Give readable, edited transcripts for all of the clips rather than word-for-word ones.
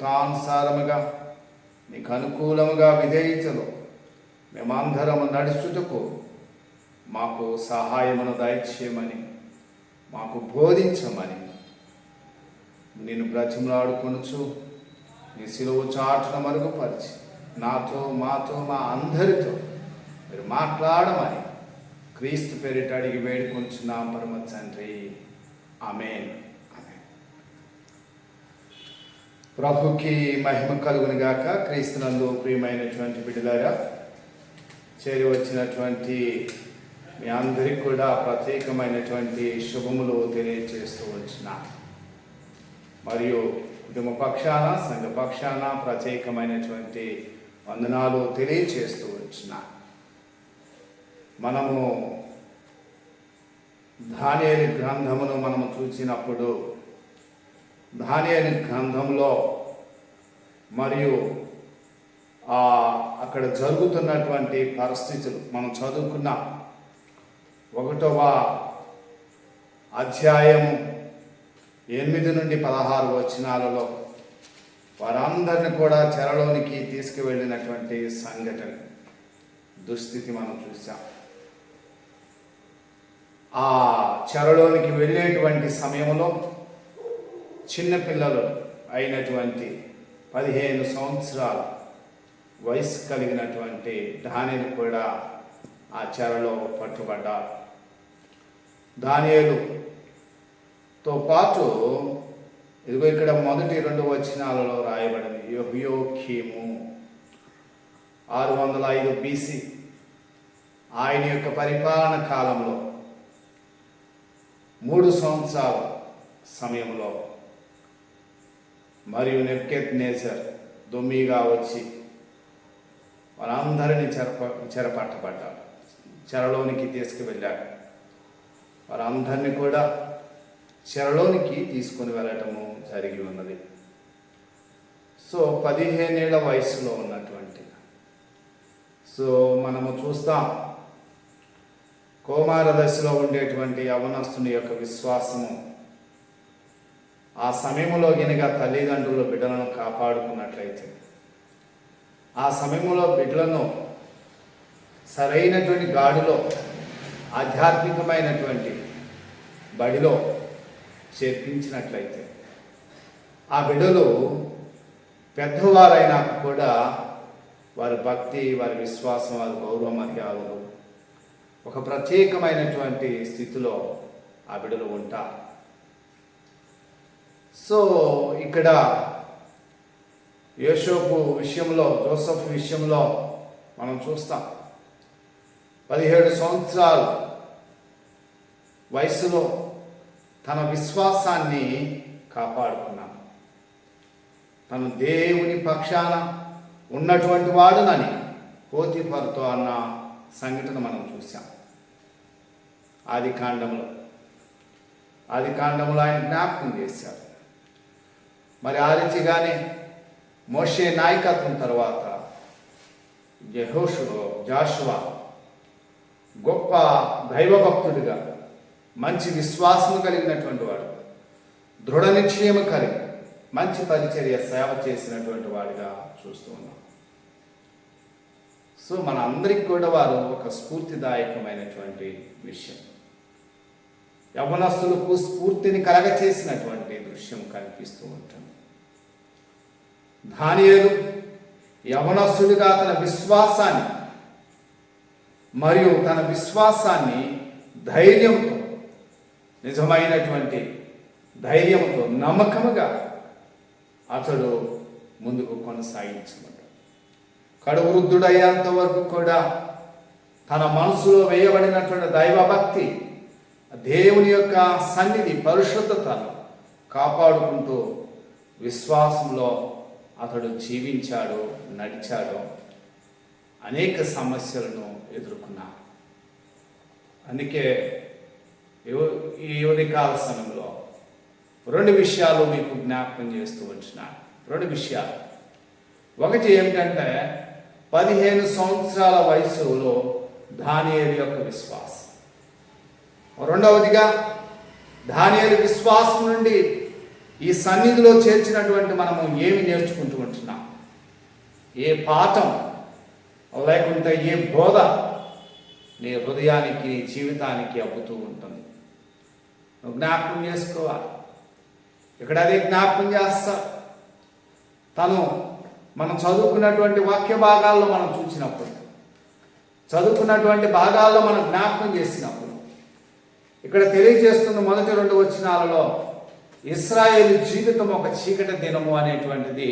చిత్తానుసారముగా నీకు అనుకూలముగా విధేయతలో మేమందరము నడుచుటకు మాకు సహాయమును దయచేయమని, మాకు బోధించమని నేను బ్రతిమలాడుకొనుచు నీ సిలువ చాటున మరుగుపరిచి నాతో మాతో మా అందరితో మీరు మాట్లాడమని క్రీస్తు పేరిట అడిగి వేడుకొంచున్నాం పరమ తండ్రి. ఆమేన్. ప్రభుకి మహిమ కలుగును గాక. క్రీస్తునందు ప్రియమైనటువంటి బిడ్డలారా, చేరి వచ్చినటువంటి మీ అందరికీ కూడా ప్రత్యేకమైనటువంటి శుభములు తెలియజేస్తూ వచ్చిన, మరియు కుటుంబ పక్షాన సంఘ పక్షాన ప్రత్యేకమైనటువంటి వందనాలు తెలియజేస్తూ వచ్చిన. మనము దానియేలు గ్రంథమును మనము చూసినప్పుడు దానియేలు గ్రంథంలో మరియు అక్కడ జరుగుతున్నటువంటి పరిస్థితులు మనం చదువుకున్నాం. 1వ అధ్యాయం 8 నుండి 16 వచనాలలో వారందరిని కూడా చెరలోనికి తీసుకువెళ్ళినటువంటి సంఘటన దుస్థితి మనం చూసాం. ఆ చెరలోనికి వెళ్ళేటువంటి సమయంలో చిన్నపిల్లలు అయినటువంటి 15 సంవత్సరాల వయసు కలిగినటువంటి దానియేలు కూడా ఆ చెరలో పట్టుబడ్డారు. దానియేలుతో పాటు ఇదిగో ఇక్కడ మొదటి 2 వచనాలలో రాయబడింది, యెహోయాకీము 605 BC ఆయన యొక్క పరిపాలన కాలంలో 3 సంవత్సరాల సమయంలో మరియు నెబుకద్నెజర్ దొమ్మిగా వచ్చి వారందరినీ చెరపట్టబడ్డాడు, చెరలోనికి తీసుకువెళ్ళాడు. వారందరినీ కూడా చెరలోనికి తీసుకుని వెళ్ళటము జరిగి ఉన్నది. సో 15 ఏళ్ల వయసులో ఉన్నటువంటి, సో మనము చూస్తాం కౌమార దశలో ఉండేటువంటి యవనస్తుని యొక్క విశ్వాసము ఆ సమయంలో గినక తల్లిదండ్రులు బిడ్డలను కాపాడుకున్నట్లయితే, ఆ సమయంలో బిడ్డలను సరైనటువంటి గాడిలో ఆధ్యాత్మికమైనటువంటి బడిలో చేర్పించినట్లయితే, ఆ బిడ్డలు పెద్దవారైనా కూడా వారి భక్తి, వారి విశ్వాసం, వారి గౌరవ మర్యాదలు ఒక ప్రత్యేకమైనటువంటి స్థితిలో ఆ బిడ్డలు ఉంటారు. సో ఇక్కడ యోసేపు విషయంలో, జోసెఫ్ విషయంలో మనం చూస్తాం 17 సంవత్సరాల వయసులో తన విశ్వాసాన్ని కాపాడుకున్నాడు. తను దేవుని పక్షాన ఉన్నటువంటి వాడునని పోతీఫరుతో అన్న సంఘటన మనం చూసాం. ఆది కాండంలో ఆయన జ్ఞాపకం చేశారు. మరి ఆ రీతిగానే మోషే నాయకత్వం తర్వాత జాషువా గొప్ప దైవభక్తుడిగా, మంచి విశ్వాసం కలిగినటువంటి వాడు, దృఢ నిశ్చయం కలిగి మంచి పరిచర్య సేవ చేసినటువంటి వాడిగా చూస్తూ ఉన్నాం. సో మన అందరికి కూడా వారు ఒక స్ఫూర్తిదాయకమైనటువంటి విషయం, యవ్వనస్తులకు స్ఫూర్తిని కలగచేసినటువంటి దృశ్యం కనిపిస్తూ ఉంటుంది. దానియేలు యవ్వనస్తుడిగా తన విశ్వాసాన్ని మరియు తన విశ్వాసాన్ని ధైర్యంతో, నిజమైనటువంటి ధైర్యంతో, నమ్మకముగా అతడు ముందుకు కొనసాగించబడ్డాడు. కడు వృద్ధుడయ్యేంత వరకు కూడా తన మనసులో వేయబడినటువంటి దైవభక్తి, దేవుని యొక్క సన్నిధి, పరిశుద్ధతను కాపాడుకుంటూ విశ్వాసంలో అతడు జీవించాడు, నడిచాడు. అనేక సమస్యలను ఎదుర్కొన్నాడు. అందుకే ఈ ఉదయకాల సమయంలో 2 విషయాలు మీకు జ్ఞాపకం చేస్తూ వచ్చినాను. 2 విషయాలు. ఒకటి ఏమిటంటే 15 సంవత్సరాల వయసులో దానియేలు యొక్క విశ్వాసం. రెండవదిగా దానియేలు విశ్వాసం నుండి ఈ సన్నిధిలో చేర్చినటువంటి మనము ఏమి నేర్చుకుంటూ ఉంటున్నాం, ఏ పాఠం లేకుంటే ఏ బోధ నీ హృదయానికి నీ జీవితానికి అబ్బుతూ ఉంటుంది. నువ్వు జ్ఞాపకం చేసుకోవాలి. ఇక్కడ అదే జ్ఞాపకం చేస్తా. మనం చదువుకున్నటువంటి వాక్య భాగాల్లో మనం చూసినప్పుడు, చదువుకున్నటువంటి భాగాల్లో మనం జ్ఞాపకం చేసినప్పుడు, ఇక్కడ తెలియజేస్తున్న మొదటి 2 వచనాలలో ఇశ్రాయేలు జీవితం ఒక చీకటి దినము అనేటువంటిది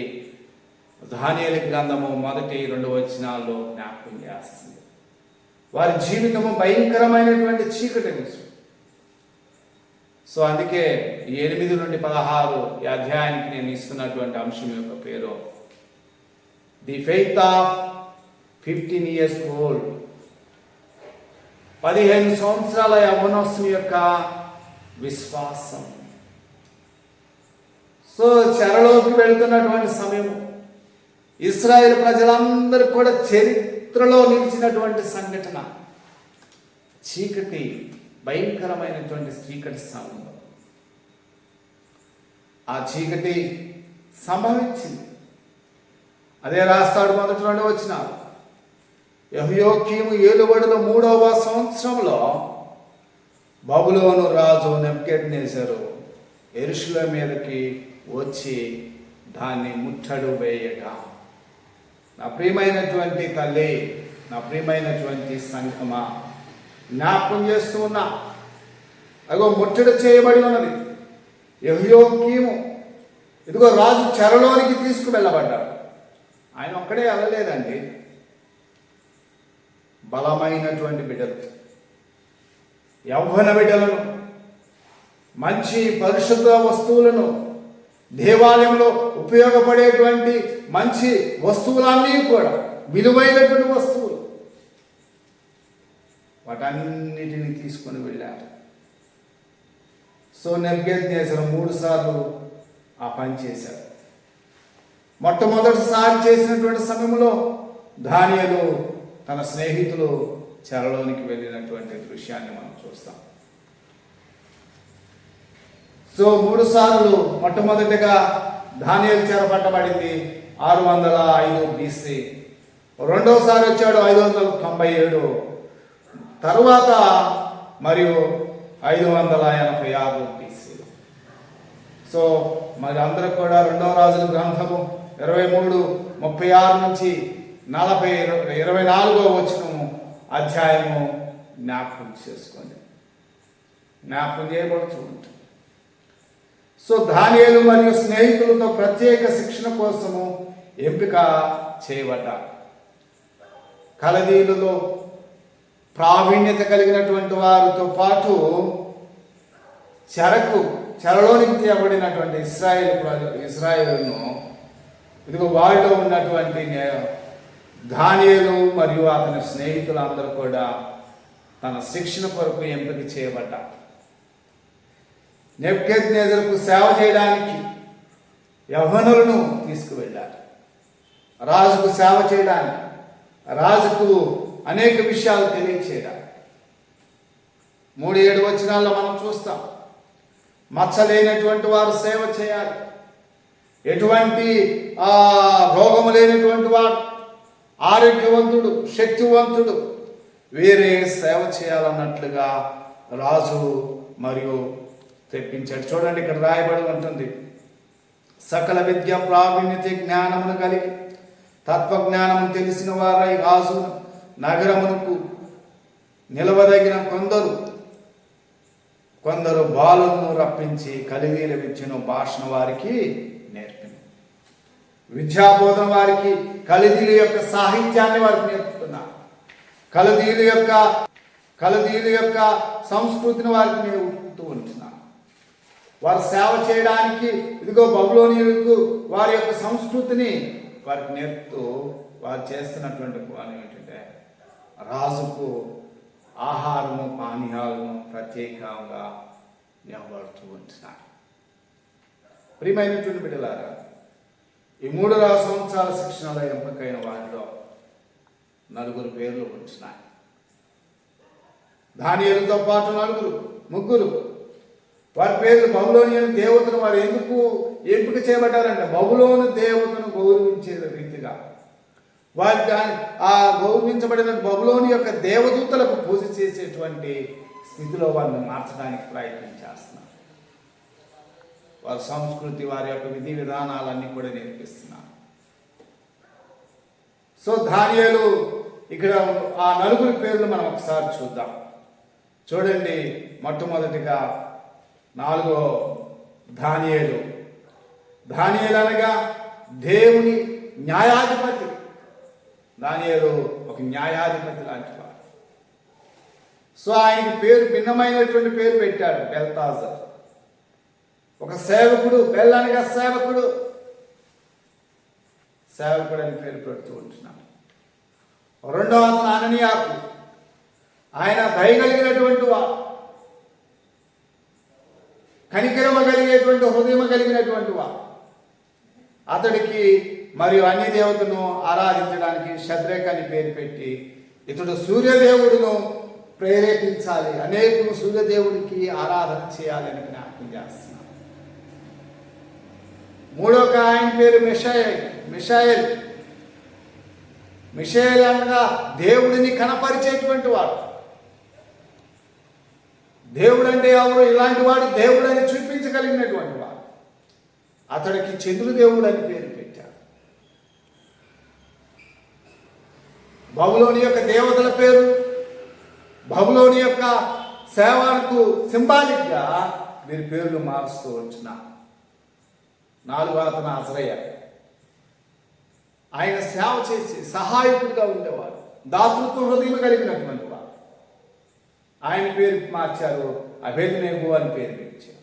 దానియేలు గ్రంథము మొదటి 2 వచనాల్లో జ్ఞాపకం చేస్తుంది. వారి జీవితము భయంకరమైనటువంటి చీకటి విషయం. సో అందుకే 8 నుండి 16 ఈ అధ్యాయానికి నేను ఇస్తున్నటువంటి అంశం యొక్క పేరు the faith of 15 years old. 15 సంవత్సరాల యవ్వనస్తుని యొక్క విశ్వాసం. సో చెరలోకి వెళుతున్నటువంటి సమయం, ఇశ్రాయేలు ప్రజలందరూ కూడా చరిత్రలో నిలిచినటువంటి సంఘటన, చీకటి, భయంకరమైనటువంటి చీకటి సమయం. ఆ చీకటి సంభవించింది. అదే రాస్తాడు మొదటి 2 వచనాలు. యెహోయాకీము ఏలుబడిలో 3వ సంవత్సరంలో బబులోను రాజు నెబుకద్నెజరు యెరూషలేము మీదకి వచ్చి దాన్ని ముట్టడి వేయగా, నా ప్రియమైనటువంటి తల్లి, నా ప్రియమైనటువంటి సంఘమా, జ్ఞాపకం చేస్తూ ఉన్నా. అగో ముట్టడి చేయబడి ఉన్నది. యెహోయాకీము ఇదిగో రాజు చెరలోనికి తీసుకువెళ్ళబడ్డాడు. ఆయన ఒక్కడే వెళ్ళలేదండి. బలమైనటువంటి బిడ్డలు, యవ్వన బిడ్డలను, మంచి పరిశుద్ధ వస్తువులను, దేవాలయంలో ఉపయోగపడేటువంటి మంచి వస్తువులన్నీ కూడా, విలువైనటువంటి వస్తువులు, వాటన్నిటిని తీసుకొని వెళ్ళారు. సో నెబుకద్నెజరు 3 సార్లు ఆ పని చేశారు. మొట్టమొదటిసారి చేసినటువంటి సమయంలో దానియేలు తన స్నేహితులు చెరలోనికి వెళ్ళినటువంటి దృశ్యాన్ని మనం చూస్తాం. సో 3 సార్లు మొట్టమొదటిగా దానియేలు చెరపట్టబడింది 605 BC. రెండోసారి వచ్చాడు 597, తరువాత మరియు 586 BC. సో మరి అందరూ కూడా 2వ రాజుల గ్రంథము 23:36 నుంచి 24వ వచనము అధ్యాయము జ్ఞాపకం చేసుకోండి. జ్ఞాపకం చేయబడుతూ ఉంటుంది. సో దానియేలు మరియు స్నేహితులతో ప్రత్యేక శిక్షణ కోసము ఎంపిక చేయబడ్డారు. కల్దీయులలో ప్రావీణ్యత కలిగినటువంటి వారితో పాటు చెరలోనికి తీయబడినటువంటి ఇశ్రాయేలును ఇదిగో వారిలో ఉన్నటువంటి దానియేలు మరియు అతని స్నేహితులు అందరూ కూడా తన శిక్షణ కొరకు ఎంపిక చేయబడ్డారు. నెబుకద్నెజరుకు సేవ చేయడానికి యవ్వనులను తీసుకువెళ్ళారు. రాజుకు సేవ చేయడానికి, రాజుకు అనేక విషయాలు తెలియచేయడానికి. 3-7 వచనాల్లో మనం చూస్తాం. మచ్చలేనటువంటి వారు సేవ చేయాలి. ఎటువంటి రోగము లేనటువంటి వాడు, ఆరోగ్యవంతుడు, శక్తివంతుడు వేరే సేవ చేయాలన్నట్లుగా రాజు మరియు తెప్పించాడు. చూడండి, ఇక్కడ రాయబడి ఉంటుంది, సకల విద్య ప్రావీణ్యత జ్ఞానమును కలిగి తత్వజ్ఞానము తెలిసిన వారై రాజు నగరమునకు నిలవదగిన కొందరు బాలులను రప్పించి కల్దీయుల విద్యను భాషను వారికి నేర్పింది. విద్యాబోధన వారికి, కల్దీయుల యొక్క సాహిత్యాన్ని వారికి నేర్పుతున్నారు. కల్దీయుల యొక్క సంస్కృతిని వారికి నేర్పుతూ ఉంటున్నారు. వారు సేవ చేయడానికి ఇదిగో బబులోనీయులకు వారి యొక్క సంస్కృతిని వారికి నేర్పుతూ వారు చేస్తున్నటువంటి పని ఏంటంటే రాజుకు ఆహారము పానీయాలను ప్రత్యేకంగా నిలబడుతూ ఉంటున్నారు. ప్రియమైనటువంటి బిడ్డలారా, ఈ 3 సంవత్సరాల శిక్షణలో ఎంపికైన వారిలో 4 పేర్లు ఉంటున్నాయి. దానియేలుతో పాటు 3. వారి పేర్లు బబులోనియన్ దేవతను వారు ఎందుకు ఎంపిక చేయబడ్డారంటే బబులోను దేవతను గౌరవించే రీతిగా వారి ఆ గౌరవించబడిన బబులోని యొక్క దేవదూతలకు పూజ చేసేటువంటి స్థితిలో వారిని మార్చడానికి ప్రయత్నం చేస్తున్నారు. వారి సంస్కృతి, వారి యొక్క విధి విధానాలన్నీ కూడా నేర్పిస్తున్నారు. సో దానియేలు ఇక్కడ ఆ నలుగురి పేర్లు మనం ఒకసారి చూద్దాం. చూడండి, మొట్టమొదటిగా 4వ దానియేలు. దానియేలు అనగా దేవుని న్యాయాధిపతి. దానియేలు ఒక న్యాయాధిపతి లాంటి వాడు. సో ఆయనకి పేరు భిన్నమైనటువంటి పేరు పెట్టాడు, బెల్తాజర్. ఒక సేవకుడు, బెల్ అనగా సేవకుడు, సేవకుడు అని పేరు పెడుతూ ఉంటున్నాడు. రెండవ అతను అననీయాకు. ఆయన దయగలిగినటువంటి వాడు, కనికరమ కలిగేటువంటి హృదయం కలిగినటువంటి వాడు. అతడికి మరియు అన్ని దేవతను ఆరాధించడానికి షద్రక్ అని పేరు పెట్టి ఇతడు సూర్యదేవుడును ప్రేరేపించాలి, అనేకులు సూర్యదేవుడికి ఆరాధన చేయాలని జ్ఞాపకం చేస్తున్నాడు. మూడొక ఆయన పేరు మిషాయేల్. మిషాయేల్ అనగా దేవుడిని కనపరిచేటువంటి వాడు. దేవుడు అంటే ఎవరు? ఇలాంటి వాడు దేవుడు అని చూపించగలిగినటువంటి వాడు. అతడికి చంద్రుదేవుడు అని పేరు పెట్టాడు. బబులోని యొక్క దేవతల పేరు, బబులోని యొక్క సేవకు సింబాలిక్గా వీరి పేర్లు మారుస్తూ ఉంటున్నారు. 4వ అతను అజరయ్య. ఆయన సేవ చేసి సహాయకుడిగా ఉండేవాడు, దాతృత్వ హృదయం కలిగినటువంటి వాడు. ఆయన పేరు మార్చారు, అబేద్నెగో అని పేరు పెట్టారు.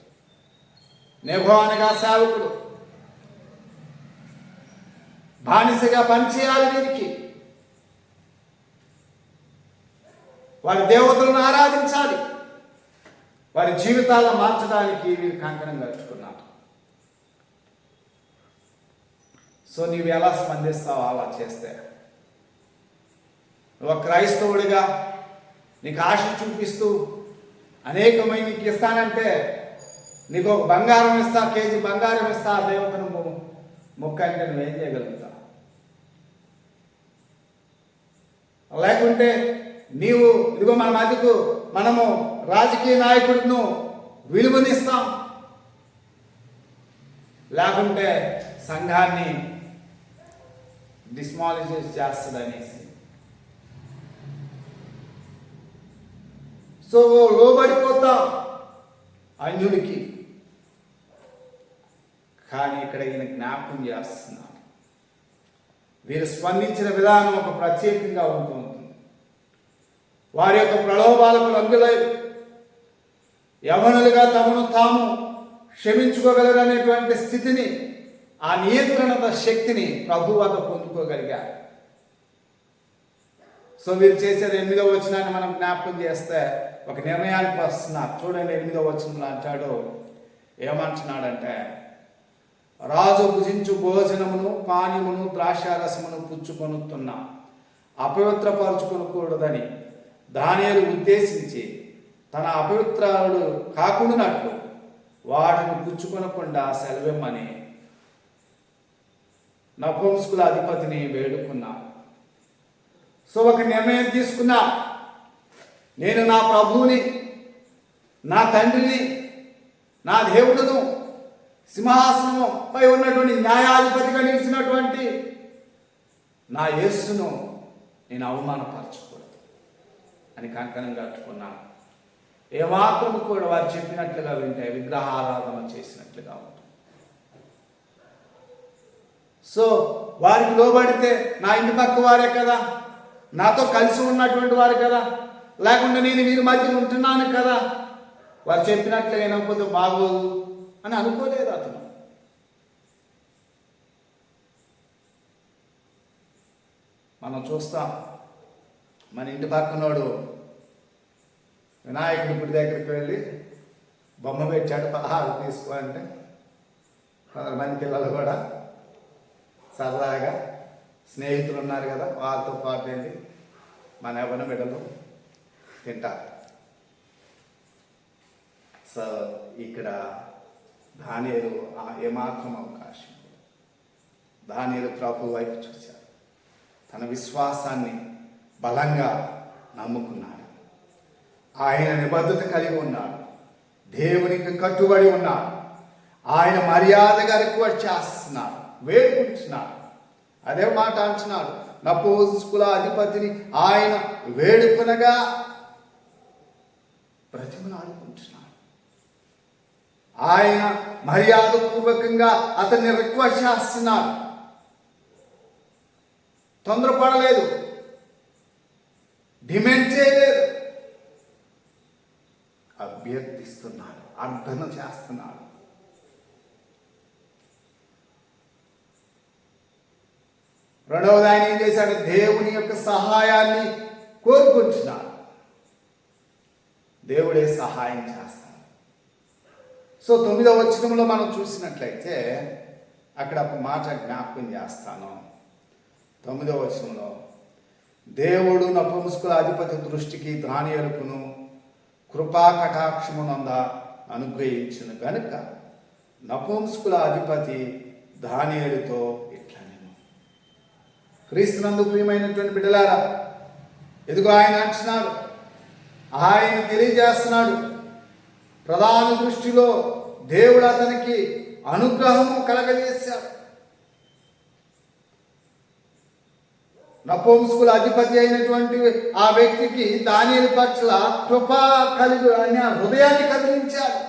నెగో అనగా సేవకుడు, బానిసగా పనిచేయాలి వీరికి. వారి దేవతలను ఆరాధించాలి, వారి జీవితాలను మార్చడానికి వీరు కంకణం కట్టుకున్నారు. సో నీవు ఎలా స్పందిస్తావు అలా చేస్తే? నువ్వు క్రైస్తవుడిగా నీకు ఆశ చూపిస్తూ అనేకమైన నీకు ఇస్తానంటే, నీకు ఒక బంగారం ఇస్తా, కేజీ బంగారం ఇస్తా, ఆ దేవతను మొక్క అంటే నువ్వేం చేయగలుగుతావు? లేకుంటే నీవు ఇదిగో మన మధ్యకు మనము రాజకీయ నాయకుడిను విలువనిస్తాం, లేకుంటే సంఘాన్ని డిస్మాలిష్ చేస్తుందనేసి. సో లోబడిపోతాం అన్యుడికి. కానీ ఇక్కడ ఈయన జ్ఞాపకం చేస్తున్నాడు, వీరు స్పందించిన విధానం ఒక ప్రత్యేకంగా ఉంటుంది. వారి యొక్క ప్రలోభాలకు లొంగలేదు. యవనులుగా తమను తాము క్షమించుకోగలరు అనేటువంటి స్థితిని, ఆ నియంత్రణ శక్తిని ప్రభు వద్ద పొందుకోగలిగారు. సో వీరు చేసేది 8వ వచనాన్ని మనం జ్ఞాపకం చేస్తే ఒక నిర్ణయానికి వస్తున్నారు. చూడండి, 8వ వచనంలో అంటాడు, ఏమంటున్నాడంటే, రాజు భుజించు భోజనమును పానీయమును ద్రాక్షారసమును పుచ్చుకొనుతున్నా అపవిత్రపరచుకొనకూడదని దానియేలు ఉద్దేశించి తన అపవిత్రాలు కాకుండానట్లు వాడిని పుచ్చుకొనకుండా సెలవిమ్మని నపుంసకుల అధిపతిని వేడుకున్నాడు. సో ఒక నిర్ణయం తీసుకున్నా, నేను నా ప్రభువుని, నా తండ్రిని, నా దేవుడును, సింహాసనంపై ఉన్నటువంటి న్యాయాధిపతిగా నిలిచినటువంటి నా యేసును నేను అవమానపరచకూడదు అని కంకణం కట్టుకున్నాను. ఏమాత్రము కూడా వారు చెప్పినట్లుగా వింటే విగ్రహారాధన చేసినట్లుగా ఉంటుంది. సో వారికి లోబడితే నా ఇంటి పక్క వారే కదా, నాతో కలిసి ఉన్నటువంటి వారు కదా, లేకుండా నేను వీరి మధ్య ఉంటున్నాను కదా, వారు చెప్పినట్లుగా వినకపోతే బాగోదు అని అనుకోలేదు అతను. మనం చూస్తాం, మన ఇంటి పక్కనోడు వినాయకుడి గుడి దగ్గరికి వెళ్ళి బొమ్మ పెట్టాడు, పలహారం తీసుకో అంటే 10 మంది పిల్లలు కూడా సరదాగా స్నేహితులు ఉన్నారు కదా, వాళ్ళతో పాటు వెళ్ళి మన ఎవరి బిడ్డలు తింటారు. సో ఇక్కడ దానియేలు ఏమాత్రం అవకాశం దానియేలు ప్రభు వైపు చూశాడు. తన విశ్వాసాన్ని బలంగా నమ్ముకున్నాడు. ఆయన నిబద్ధత కలిగి ఉన్నాడు. దేవునికి కట్టుబడి ఉన్నాడు. ఆయన మర్యాదగా రిక్వెస్ట్ చేస్తున్నాడు, వేడుకుంటున్నాడు. అదే మాట అంటున్నాడు, నపుంసకుల అధిపతిని ఆయన వేడుకొనగా బ్రతిమలాడుకుంటున్నాడు. ఆయన మర్యాదపూర్వకంగా అతన్ని రిక్వెస్ట్ చేస్తున్నాడు. తొందరపడలేదు, డిమాండ్ చేయలేదు, అభ్యర్థిస్తున్నాడు, అర్థన చేస్తున్నాడు. రెండవది ఆయన ఏం చేశాడు? దేవుని యొక్క సహాయాన్ని కోరుకుంటున్నాడు. దేవుడే సహాయం చేస్తాడు. సో 9వ వచనంలో మనం చూసినట్లయితే అక్కడ ఒక మాట జ్ఞాపకం చేస్తాను. 9వ వచనంలో దేవుడు నపుంసకుల అధిపతి దృష్టికి దానియేలుకును కృపా కటాక్షమునంద అనుగ్రహించును గనుక నపుంసకుల అధిపతి దానియేలుతో ఇట్లా నేను క్రీస్తునందు ప్రియమైనటువంటి బిడ్డలారా, ఎదుగు ఆయన అంటున్నాడు, ఆయన తెలియజేస్తున్నాడు. ప్రధాన దృష్టిలో దేవుడు అతనికి అనుగ్రహము కలగజేశాడు. నపుంసకుల అధిపతి అయినటువంటి ఆ వ్యక్తికి దానియేలు పట్ల కృప కలిగి ఆయన హృదయాన్ని కదిలించాడు.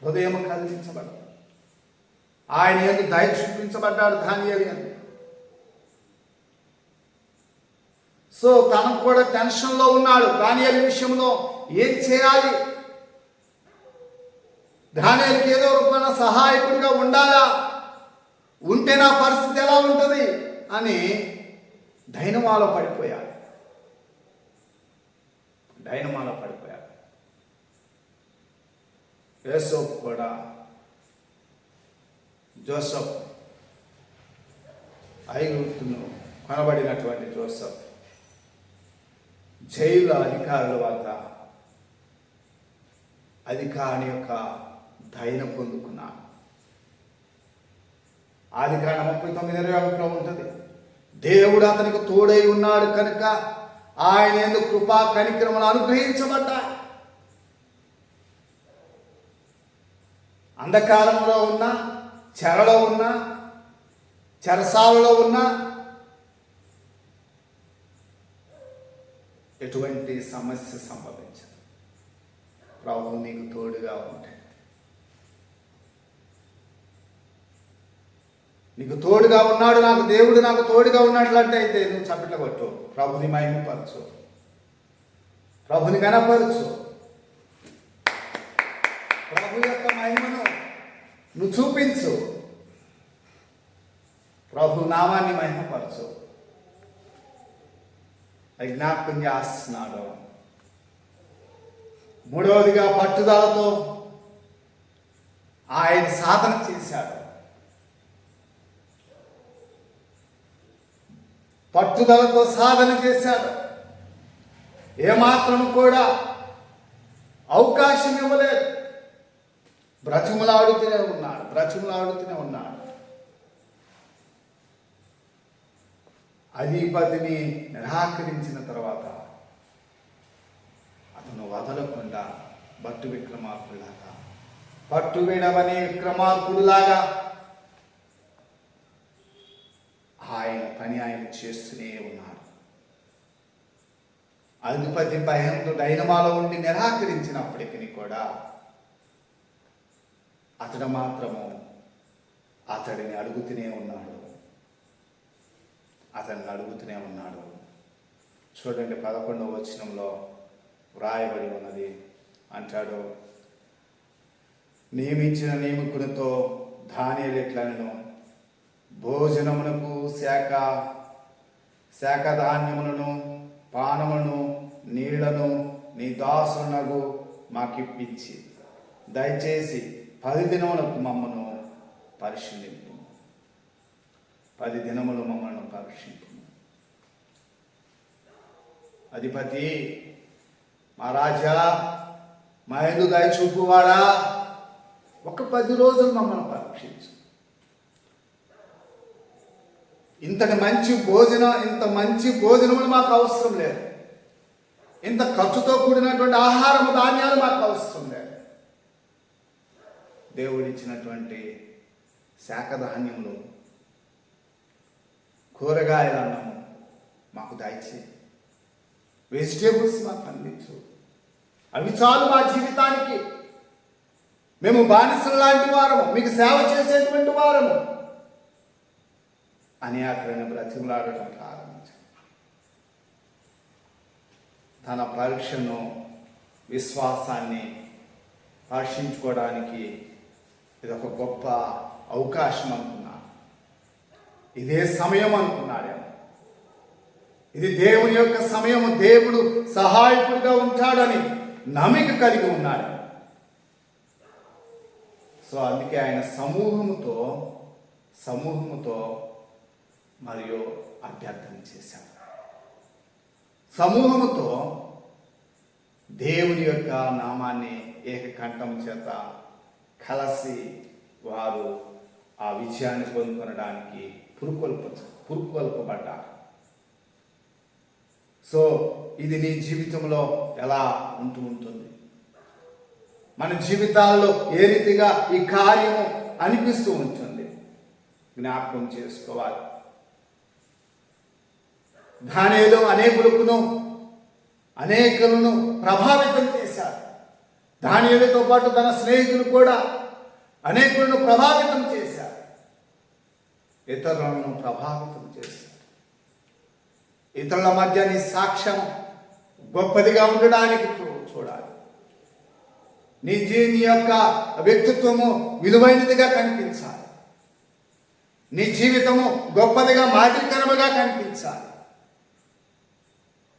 హృదయం కదిలించబడ్డాడు. ఆయన యందు దయ చూపించబడ్డాడు దానియేలు యందు. సో తనకు కూడా టెన్షన్లో ఉన్నాడు. దానియేలు విషయంలో ఏం చేయాలి? దానియేలుకి ఏదో రూపాన సహాయకుడిగా ఉండాలా? ఉంటే నా పరిస్థితి ఎలా ఉంటుంది అని డైనమాలో పడిపోయాడు. యోసేపు కూడా, జోసెఫ్ ఐగుప్తును కొనబడినటువంటి జోసెఫ్ జైలు అధికారుల వద్ద అధికారి యొక్క దయను పొందుకున్నాడు. ఆదికాండం 39:21 ఉంటుంది. దేవుడు అతనికి తోడై ఉన్నాడు కనుక ఆయన యందు కృపా కనికరములు అనుగ్రహించబడ్డాయి. అంధకారంలో ఉన్న, చెరలో ఉన్న, చెరసాలలో ఉన్న ఎటువంటి సమస్య సంభవించదు. ప్రభువు నీకు తోడుగా ఉంటే, నీకు తోడుగా ఉన్నాడు, నాకు దేవుడు నాకు తోడుగా ఉన్నట్లంటే అయితే నువ్వు చప్పట్లు కొట్టు, ప్రభుని మహిమపరచు, ప్రభుని గణపరచు, ప్రభు యొక్క మహిమను నువ్వు చూపించు, ప్రభు నామాన్ని మహిమపరచు. జ్ఞాపకం చేస్తున్నాడు. మూడవదిగా పట్టుదలతో ఆయన సాధన చేశాడు. పట్టుదలతో సాధన చేశాడు. ఏమాత్రం కూడా అవకాశం ఇవ్వలేదు. బ్రతిమలాడుతూనే ఉన్నాడు. అధిపతిని నిరాకరించిన తర్వాత అతను వదలకుండా పట్టు విడవని విక్రమార్కుడులాగా ఆయన పని ఆయన చేస్తూనే ఉన్నాడు. అధిపతి భయంతో డైనమాలో ఉండి నిరాకరించినప్పటికీ కూడా అతడు మాత్రము అతడిని అడుగుతూనే ఉన్నాడు. చూడండి 11వ వచనంలో వ్రాయబడి ఉన్నది. అంటాడు, నియమించిన నియమికునితో దానియేలు ఇట్లనెను, భోజనమునకు శాఖ ధాన్యములను పానములను నీళ్లను నీ దాసునకు మాకిప్పించి దయచేసి 10 దినములకు మమ్మను పరిశీలింపు. 10 దినములు మమ్మల్ని పరీక్షింపు. అధిపతి, మా రాజా, మా యందు దయ చూపువాడా, ఒక 10 రోజులు మమ్మల్ని పరీక్షించు. ఇంత మంచి భోజనములు మాకు అవసరం లేదు. ఇంత ఖర్చుతో కూడినటువంటి ఆహారము ధాన్యాలు మాకు అవసరం లేదు. దేవుడిచ్చినటువంటి శాఖధాన్యములు, కూరగాయల అన్నము మాకు దయచేయి. వెజిటేబుల్స్ మాకు అందించు. అవి చాలు మా జీవితానికి. మేము బానిసలు లాంటి వారము, మీకు సేవ చేసేటువంటి వారము అని అక్కడ బ్రతిమలాడటం ప్రారంభించాం. తన పరీక్షను, విశ్వాసాన్ని పరీక్షించుకోవడానికి ఇది ఒక గొప్ప అవకాశం అనుకున్నాడు. ఇదే సమయం అనుకున్నాడేమో. ఇది దేవుని యొక్క సమయము, దేవుడు సహాయకుడిగా ఉంటాడని నమ్మిక కలిగి ఉన్నాడు. సో అందుకే ఆయన సమూహముతో మరియు అభ్యర్థన చేశాడు. సమూహముతో దేవుని యొక్క నామాన్ని ఏకకంఠం చేత కలిసి వారు ఆ విజయాన్ని పొందుకొనడానికి పురుకొల్పబడ్డారు. సో ఇది నీ జీవితంలో ఎలా ఉంటుంది? మన జీవితాల్లో ఏ రీతిగా ఈ కార్యము అనిపిస్తూ ఉంటుంది జ్ఞాపకం చేసుకోవాలి. దానియేలు అనేకులను ప్రభావితం చేశారు. దానియేలుతో పాటు తన స్నేహితులు కూడా అనేకులను ప్రభావితం చేశారు. ఇతరులను ప్రభావితం చేశారు. ఇతరుల మధ్య నీ సాక్ష్యం గొప్పదిగా ఉండడానికి చూడాలి. నీ యొక్క వ్యక్తిత్వము విలువైనదిగా కనిపించాలి. నీ జీవితము గొప్పదిగా, మాదిరికరముగా కనిపించాలి.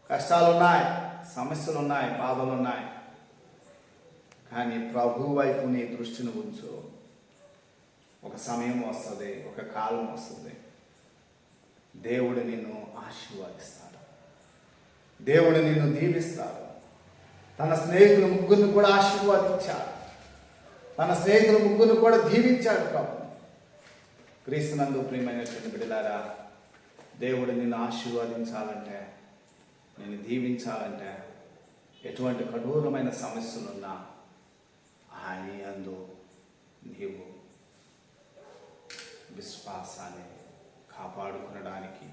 కష్టాలున్నాయి, సమస్యలున్నాయి, బాధలున్నాయి, కానీ ప్రభు వైపు నీ దృష్టిని ఉంచు. ఒక సమయం వస్తుంది, ఒక కాలం వస్తుంది, దేవుడు నిన్ను ఆశీర్వదిస్తాడు, దేవుడు నిన్ను దీవిస్తాడు. తన స్నేహితులు ముగ్గురిని కూడా ఆశీర్వదించాడు. తన స్నేహితులు ముగ్గురిని కూడా దీవించాడు ప్రభు. క్రీస్తునందు ప్రియమైనటువంటి బిడ్డలారా, దేవుడు నిన్ను ఆశీర్వదించాలంటే, నిన్ను దీవించాలంటే, ఎటువంటి కఠోరమైన సమస్యలున్నా ఆయన యందు నీవు విశ్వాసాన్ని కాపాడుకునడానికి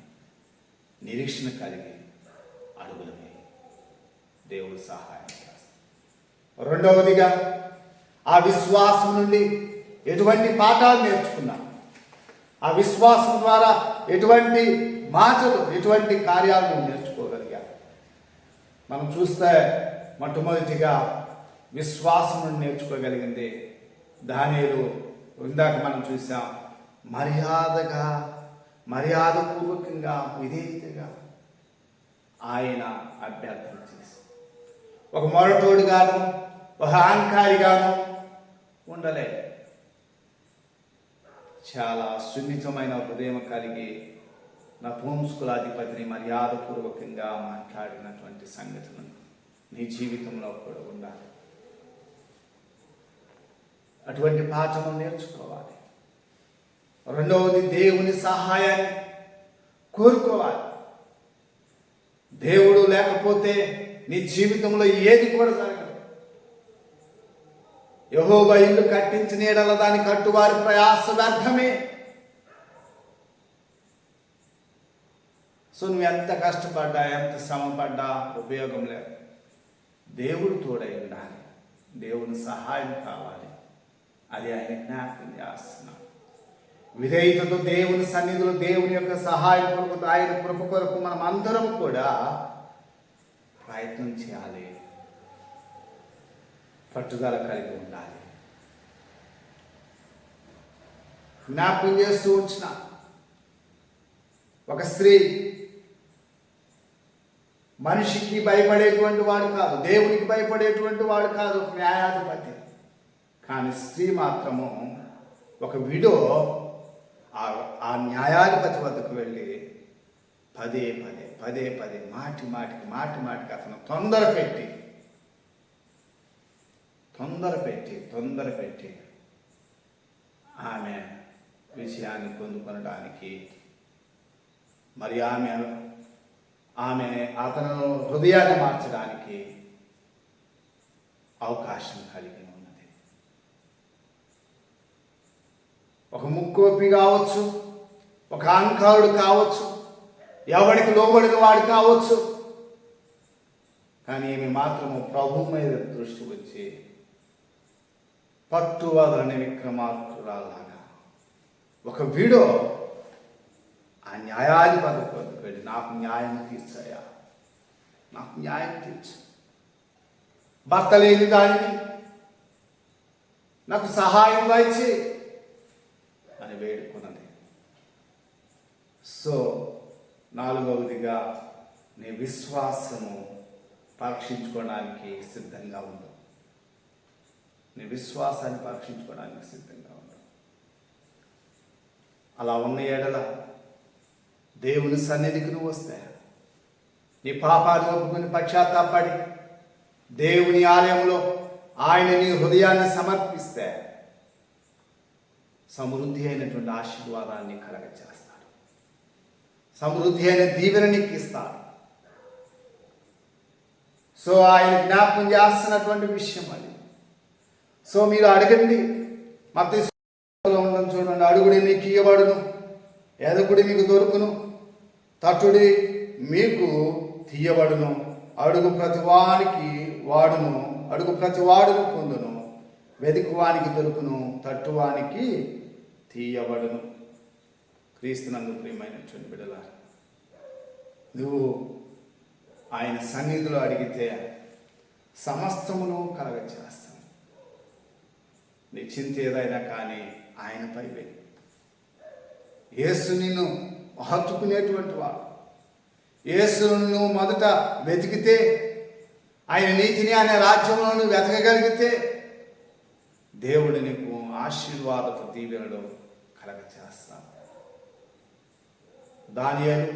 నిరీక్షణ కలిగి అడుగులు వేయి. దేవుడు సహాయం చేస్తాడు. రెండవదిగా, ఆ విశ్వాసం నుండి ఎటువంటి పాఠాలు నేర్చుకున్నాం, ఆ విశ్వాసం ద్వారా ఎటువంటి మాటలు, ఎటువంటి కార్యాలను నేర్చుకోగలిగాం. మనం చూస్తే మొట్టమొదటిగా విశ్వాసం నుండి నేర్చుకోగలిగింది దానియేలు. ఇందాక మనం చూసాం, మర్యాదపూర్వకంగా, విధేయతగా ఆయన అభ్యర్థన చేసి, ఒక మొరటోడుగాను, ఒక అహంకారిగాను ఉండలే. చాలా సున్నితమైన హృదయం కలిగి నపుంసకులాధిపతిని మర్యాదపూర్వకంగా మాట్లాడినటువంటి సంగతులను నీ జీవితంలో కూడా ఉండాలి. అటువంటి పాఠము నేర్చుకోవాలి. రెండవది, దేవుని సహాయాన్ని కోరుకోవాలి. దేవుడు లేకపోతే నీ జీవితంలో ఏది కూడా జరగదు. యెహోవా ఇల్లు కట్టించిన యెడల దాని కట్టువారి ప్రయాస వ్యర్థమే. సో నువ్వు ఎంత కష్టపడ్డా, ఎంత శ్రమపడ్డా ఉపయోగం లేదు. దేవుడు తోడై ఉండాలి, దేవుని సహాయం కావాలి. అది ఆయన జ్ఞాపకం చేస్తున్నాడు. విధేయతతో దేవుని సన్నిధిలో, దేవుని యొక్క సహాయం కొరకు, ఆయన కృప కొరకు మనం అందరం కూడా ప్రయత్నం చేయాలి, పట్టుదల కలిగి ఉండాలి. జ్ఞాపకం చేస్తూ ఉంచిన ఒక స్త్రీ మనిషికి భయపడేటువంటి వాడు కాదు, దేవునికి భయపడేటువంటి వాడు కాదు, న్యాయాధిపతి. కానీ స్త్రీ మాత్రము ఒక విడో ఆ న్యాయాధిపతి వద్దకు వెళ్ళి పదే మాటికి అతను తొందర పెట్టి తొందర పెట్టి ఆమె విషయాన్ని పొందుకొనడానికి, మరి ఆమె అతను హృదయాన్ని మార్చడానికి అవకాశం కలిగి ఉన్నది. ఒక ముక్కోపి కావచ్చు, ఒక అహంకారుడు కావచ్చు, ఎవడికి లోబడిన వాడు కావచ్చు, కానీ ఈమె మాత్రము ప్రభు మీద దృష్టి వచ్చి పట్టువదలని విక్రమార్కురాలాగా ఒక వీడో ఆ న్యాయాధిపతి వద్దకు వెళ్ళి, నాకు న్యాయం తీర్చయ్యా, నాకు న్యాయం తీర్చు, భర్త లేని దానిని నాకు సహాయం ఇచ్చి అని వేడుకున్నది. సో 4వదిగా నీ విశ్వాసము పరీక్షించుకోవడానికి సిద్ధంగా ఉండు. నీ విశ్వాసాన్ని పరీక్షించుకోవడానికి సిద్ధంగా ఉండు. అలా ఉన్న ఎడల దేవుని సన్నిధికి నువ్వు వస్తే, నీ పాపాన్ని ఒప్పుకుని పశ్చాత్తాపడి దేవుని ఆలయంలో ఆయన నీ హృదయాన్ని సమర్పిస్తే సమృద్ధి అయినటువంటి ఆశీర్వాదాన్ని కలగచేస్తాడు. సమృద్ధి అయిన దీవెన నీకు ఇస్తాడు. సో ఆయన జ్ఞాపకం చేస్తున్నటువంటి విషయం అది. సో మీరు అడగండి, మత్తయి ఉండడం చూడండి, అడుగుడి మీకు ఇయ్యబడును, ఎదుగుడి మీకు దొరుకును, తట్టుడి మీకు తీయబడును, అడుగు ప్రతి వాడును పొందును, వెదుకువానికి దొరుకును, తట్టువానికి తీయబడును. క్రీస్తునందు ప్రియమైనటువంటి బిడ్డలారా, నువ్వు ఆయన సన్నిధిలో అడిగితే సమస్తమును కలగచేస్తాను. నీ చింత ఏదైనా కానీ ఆయనపై వెయ్యి. యేసు నిన్ను హత్తుకునేటువంటి వాడు. యేసును నువ్వు మొదట వెతికితే, ఆయన నీతిని ఆయన రాజ్యంలో నువ్వు వెతకగలిగితే, దేవుడు నీకు ఆశీర్వాదపు దీవెనలు కలగచేస్తాడు. దానియేలు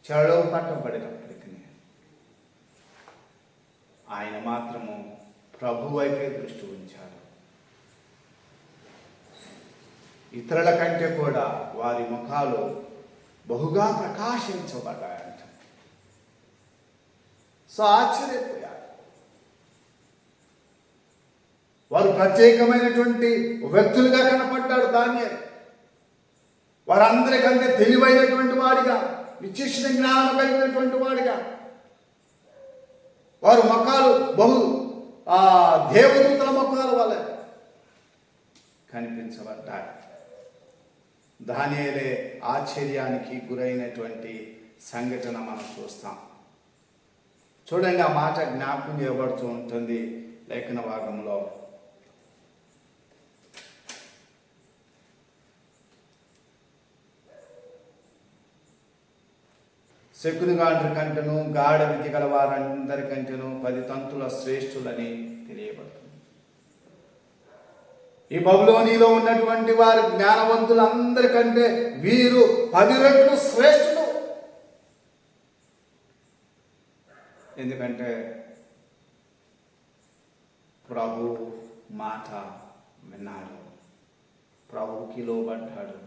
చెరలో పట్టబడినప్పటికీ ఆయన మాత్రము ప్రభు వైపే దృష్టి ఉంచాడు. ఇతరుల కంటే కూడా వారి ముఖాలు బహుగా ప్రకాశించబడ్డాయంట. సో ఆశ్చర్యపోయాడు. వారు ప్రత్యేకమైనటువంటి వ్యక్తులుగా కనపడ్డాడు దానియేలు. వారందరికంటే తెలివైనటువంటి వాడిగా, విశిష్ట జ్ఞానం కలిగినటువంటి వాడిగా, వారి ముఖాలు దేవదూతల ముఖాల వల్ల కనిపించబడ్డాయి. దానియేలే ఆశ్చర్యానికి గురైనటువంటి సంఘటన మనం చూస్తాం. చూడండి, ఆ మాట జ్ఞాపకం చేయబడుతూ ఉంటుంది లేఖన భాగంలో. శకునిగాండ్రి కంటను గాఢ విధి గల వారందరికంటేను 10 తంతుల శ్రేష్ఠులని తెలియబడుతుంది. ఈ బబులోనిలో ఉన్నటువంటి వారి జ్ఞానవంతులందరికంటే వీరు 10 రెట్లు శ్రేష్ఠులు. ఎందుకంటే ప్రభు మాట విన్నాడు, ప్రభువుకి లోబడ్డాడు,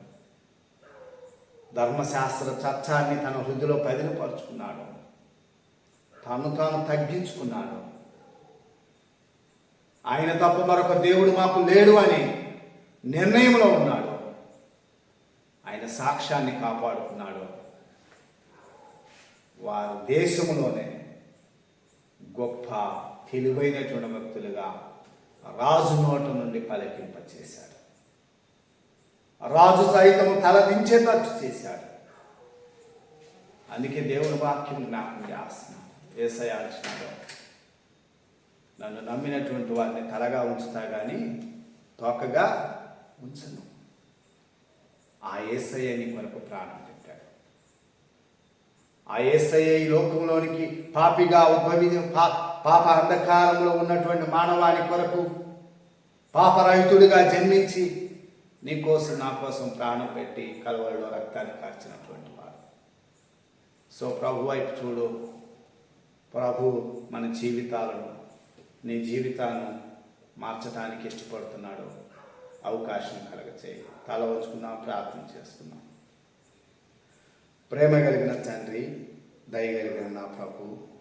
ధర్మశాస్త్ర చట్టాన్ని తన హృదయలో పదిలపరుచుకున్నాడు, తాను తగ్గించుకున్నాడు. ఆయన తప్ప మరొక దేవుడు మాకు లేడు అని నిర్ణయంలో ఉన్నాడు. ఆయన సాక్ష్యాన్ని కాపాడుకున్నాడు. వారు దేశంలోనే గొప్ప తెలివైనటువంటి వ్యక్తులుగా రాజు నోట నుండి పలికింపచేశాడు. రాజు సైతము తలదించేటట్టు చేశాడు. అందుకే దేవుని వాక్యం జ్ఞాపకం చేస్తున్నాడు. యేసయ్య అంటున్నాడు, నన్ను నమ్మినటువంటి వారిని తలగా ఉంచుతా కానీ తోకగా ఉంచను. ఆ యేసయ్య నీ కొరకు ప్రాణం పెట్టాడు. ఆ యేసయ్య ఈ లోకంలోనికి పాపిగా పాప అంధకారంలో ఉన్నటువంటి మానవాళి కొరకు పాపరహితుడిగా జన్మించి నీ కోసం నా కోసం ప్రాణం పెట్టి కల్వరిలో రక్తాన్ని కార్చినటువంటి వాడు. సో ప్రభు వైపు చూడు. ప్రభు మన జీవితాలను నీ జీవితాన్ని మార్చడానికి ఇష్టపడుతున్నాడో అవకాశం కలగచేయి. తల వంచుకుందాం, ప్రార్థన చేసుకుందాం. ప్రేమ కలిగిన తండ్రి, దయ కలిగిన నా ప్రభు,